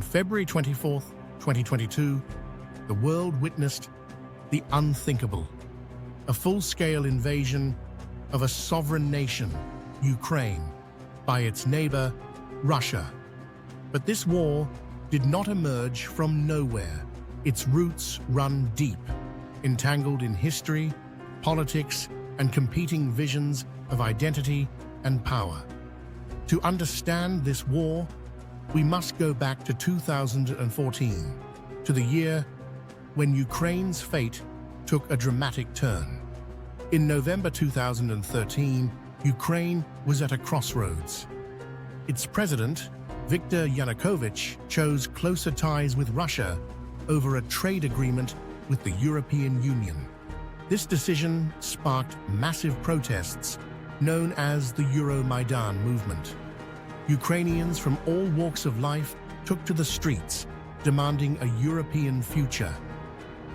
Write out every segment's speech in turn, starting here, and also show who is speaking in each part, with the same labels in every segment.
Speaker 1: On February 24, 2022, the world witnessed the unthinkable, a full-scale invasion of a sovereign nation, Ukraine, by its neighbor, Russia. But this war did not emerge from nowhere. Its roots run deep, entangled in history, politics, and competing visions of identity and power. To understand this war, we must go back to 2014, to the year when Ukraine's fate took a dramatic turn. In November 2013, Ukraine was at a crossroads. Its president, Viktor Yanukovych, chose closer ties with Russia over a trade agreement with the European Union. This decision sparked massive protests known as the Euromaidan movement. Ukrainians from all walks of life took to the streets, demanding a European future.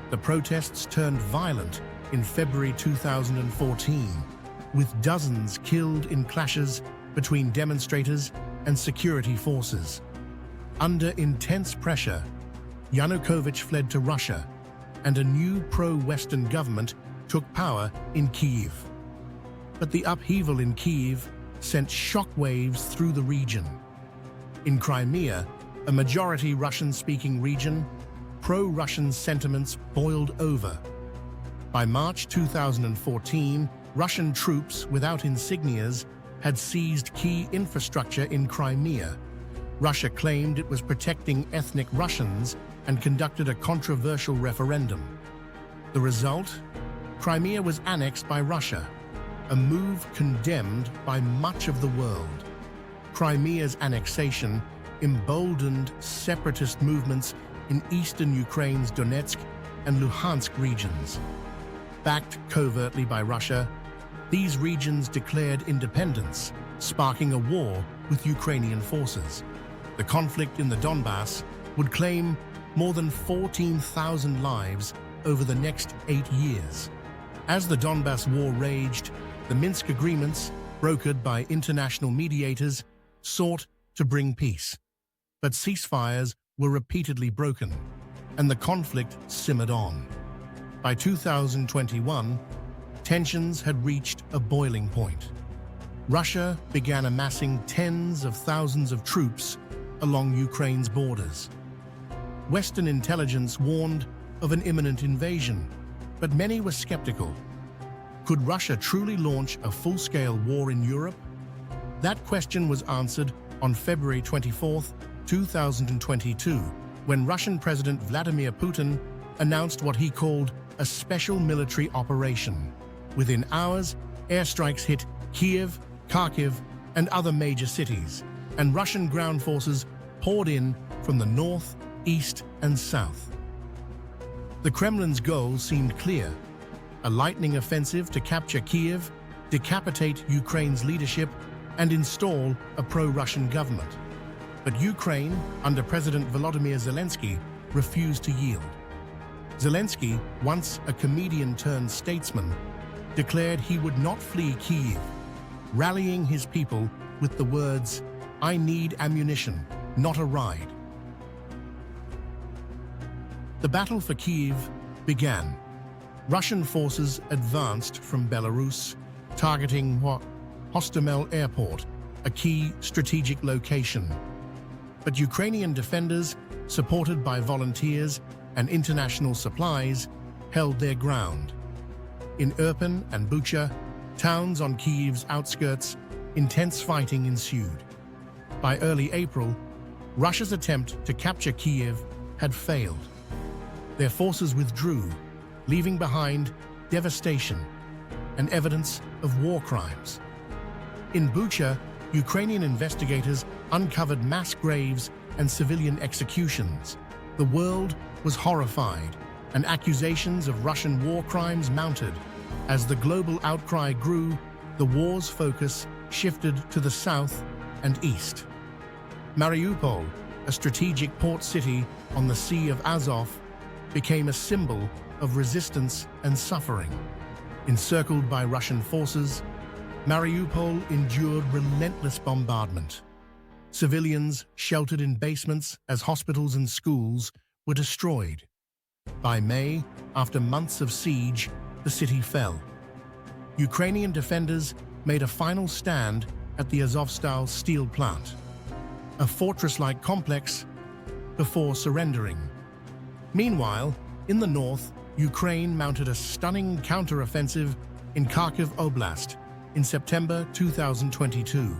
Speaker 1: The protests turned violent in February 2014, with dozens killed in clashes between demonstrators and security forces. Under intense pressure, Yanukovych fled to Russia, and a new pro-Western government took power in Kyiv. But the upheaval in Kyiv sent shockwaves through the region. In Crimea, a majority Russian-speaking region, pro-Russian sentiments boiled over. By March 2014, Russian troops without insignias had seized key infrastructure in Crimea. Russia claimed it was protecting ethnic Russians and conducted a controversial referendum. The result? Crimea was annexed by Russia, a move condemned by much of the world. Crimea's annexation emboldened separatist movements in eastern Ukraine's Donetsk and Luhansk regions. Backed covertly by Russia, these regions declared independence, sparking a war with Ukrainian forces. The conflict in the Donbass would claim more than 14,000 lives over the next 8 years. As the Donbass war raged, the Minsk agreements, brokered by international mediators, sought to bring peace. But ceasefires were repeatedly broken, and the conflict simmered on. By 2021, tensions had reached a boiling point. Russia began amassing tens of thousands of troops along Ukraine's borders. Western intelligence warned of an imminent invasion, but many were skeptical. Could Russia truly launch a full-scale war in Europe? That question was answered on February 24, 2022, when Russian President Vladimir Putin announced what he called a special military operation. Within hours, airstrikes hit Kyiv, Kharkiv, and other major cities, and Russian ground forces poured in from the north, east, and south. The Kremlin's goal seemed clear: a lightning offensive to capture Kyiv, decapitate Ukraine's leadership, and install a pro-Russian government. But Ukraine, under President Volodymyr Zelensky, refused to yield. Zelensky, once a comedian-turned-statesman, declared he would not flee Kyiv, rallying his people with the words, "I need ammunition, not a ride." The battle for Kyiv began. Russian forces advanced from Belarus, targeting Hostomel Airport, a key strategic location. But Ukrainian defenders, supported by volunteers and international supplies, held their ground. In Irpin and Bucha, towns on Kyiv's outskirts, intense fighting ensued. By early April, Russia's attempt to capture Kyiv had failed. Their forces withdrew, leaving behind devastation and evidence of war crimes. In Bucha, Ukrainian investigators uncovered mass graves and civilian executions. The world was horrified, and accusations of Russian war crimes mounted. As the global outcry grew, the war's focus shifted to the south and east. Mariupol, a strategic port city on the Sea of Azov, became a symbol of resistance and suffering. Encircled by Russian forces, Mariupol endured relentless bombardment. Civilians sheltered in basements as hospitals and schools were destroyed. By May, after months of siege, the city fell. Ukrainian defenders made a final stand at the Azovstal steel plant, a fortress-like complex, before surrendering. Meanwhile, in the north, Ukraine mounted a stunning counter-offensive in Kharkiv Oblast in September 2022.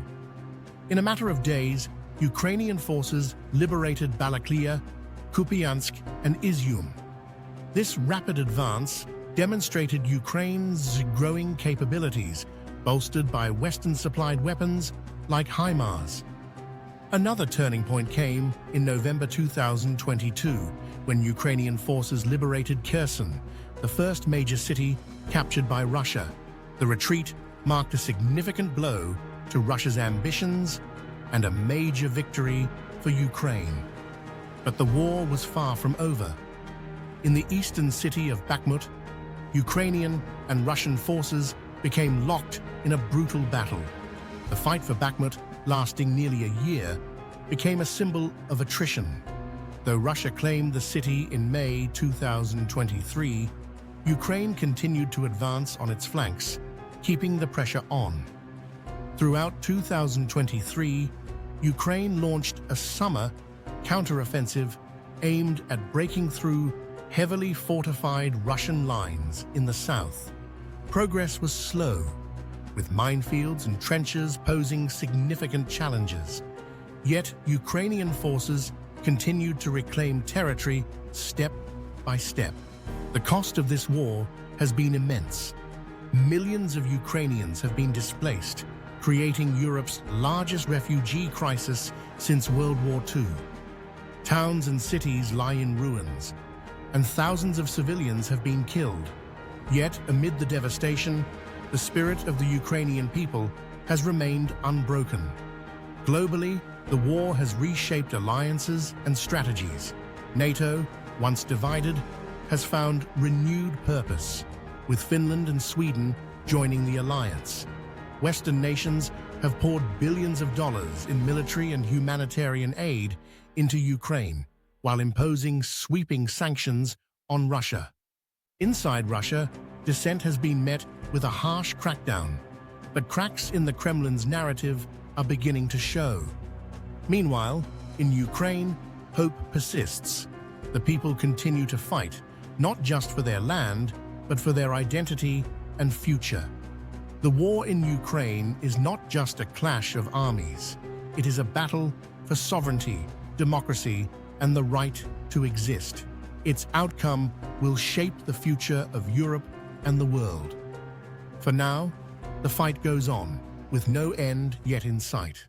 Speaker 1: In a matter of days, Ukrainian forces liberated Balaklia, Kupiansk, and Izium. This rapid advance demonstrated Ukraine's growing capabilities, bolstered by Western-supplied weapons like HIMARS. Another turning point came in November 2022, when Ukrainian forces liberated Kherson, the first major city captured by Russia. The retreat marked a significant blow to Russia's ambitions and a major victory for Ukraine. But the war was far from over. In the eastern city of Bakhmut, Ukrainian and Russian forces became locked in a brutal battle. The fight for Bakhmut, lasting nearly a year, became a symbol of attrition. Though Russia claimed the city in May 2023, Ukraine continued to advance on its flanks, keeping the pressure on. Throughout 2023, Ukraine launched a summer counteroffensive aimed at breaking through heavily fortified Russian lines in the south. Progress was slow, with minefields and trenches posing significant challenges. Yet Ukrainian forces continued to reclaim territory step by step. The cost of this war has been immense. Millions of Ukrainians have been displaced, creating Europe's largest refugee crisis since World War II. Towns and cities lie in ruins, and thousands of civilians have been killed. Yet, amid the devastation, the spirit of the Ukrainian people has remained unbroken. Globally, the war has reshaped alliances and strategies. NATO, once divided, has found renewed purpose, with Finland and Sweden joining the alliance. Western nations have poured billions of dollars in military and humanitarian aid into Ukraine, while imposing sweeping sanctions on Russia. Inside Russia, dissent has been met with a harsh crackdown, but cracks in the Kremlin's narrative are beginning to show. Meanwhile, in Ukraine, hope persists. The people continue to fight, not just for their land, but for their identity and future. The war in Ukraine is not just a clash of armies. It is a battle for sovereignty, democracy, and the right to exist. Its outcome will shape the future of Europe and the world. For now, the fight goes on, with no end yet in sight.